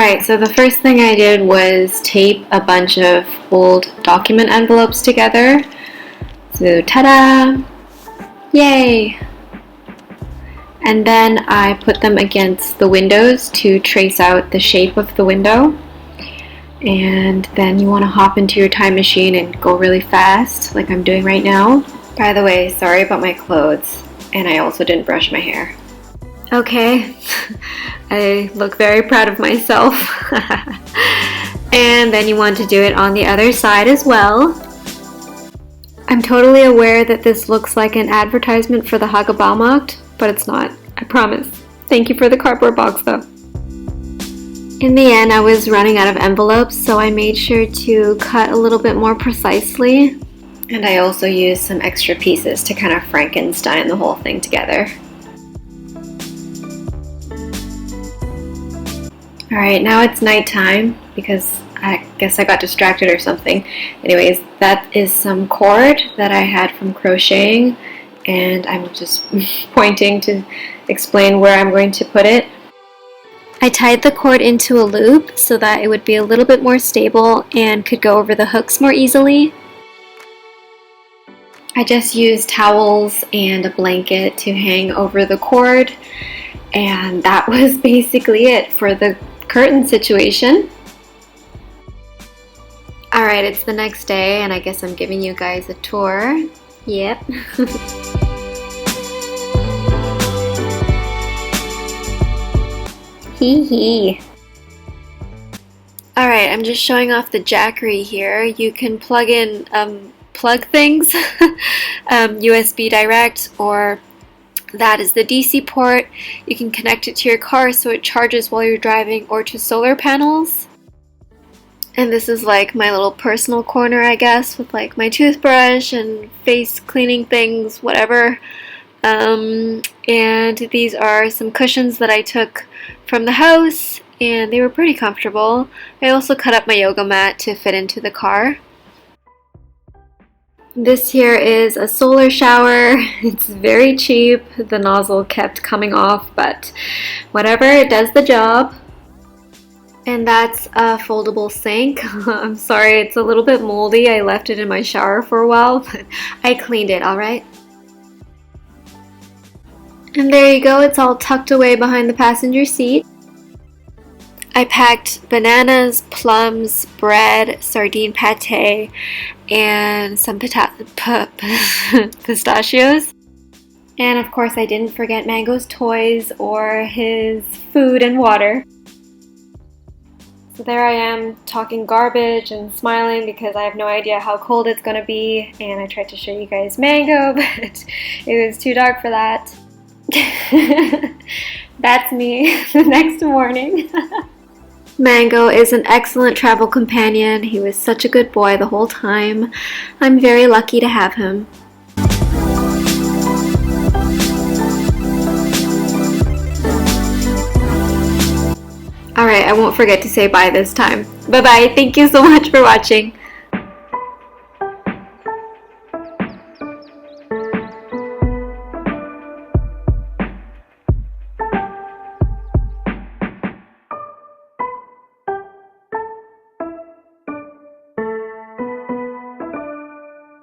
Alright, so the first thing I did was tape a bunch of old document envelopes together. So, ta-da! Yay! And then I put them against the windows to trace out the shape of the window. And then you want to hop into your time machine and go really fast, like I'm doing right now. By the way, sorry about my clothes, and I also didn't brush my hair. Okay, I look very proud of myself. And then you want to do it on the other side as well. I'm totally aware that this looks like an advertisement for the Hagebaumarkt, but it's not, I promise. Thank you for the cardboard box though. In the end, I was running out of envelopes, so I made sure to cut a little bit more precisely. And I also used some extra pieces to kind of Frankenstein the whole thing together. Alright, now it's nighttime because I guess I got distracted or something. Anyways, that is some cord that I had from crocheting, and I'm just pointing to explain where I'm going to put it. I tied the cord into a loop so that it would be a little bit more stable and could go over the hooks more easily. I just used towels and a blanket to hang over the cord, and that was basically it for the curtain situation. Alright, it's the next day and I guess I'm giving you guys a tour. Yep. Hee hee. Alright, I'm just showing off the Jackery here. You can plug in plug things, USB direct, or that is the DC port. You can connect it to your car so it charges while you're driving, or to solar panels. And this is like my little personal corner, I guess, with like my toothbrush and face cleaning things, whatever. And these are some cushions that I took from the house, and they were pretty comfortable. I also cut up my yoga mat to fit into the car. This here is a solar shower. It's very cheap. The nozzle kept coming off, but whatever, it does the job. And that's a foldable sink. I'm sorry, it's a little bit moldy. I left it in my shower for a while, but I cleaned it, alright? And there you go, it's all tucked away behind the passenger seat. I packed bananas, plums, bread, sardine pate, and some pistachios. And of course I didn't forget Mango's toys or his food and water. So there I am talking garbage and smiling because I have no idea how cold it's going to be, and I tried to show you guys Mango, but it was too dark for that. That's me the next morning. Mango is an excellent travel companion. He was such a good boy the whole time. I'm very lucky to have him. Alright, I won't forget to say bye this time. Bye bye. Thank you so much for watching.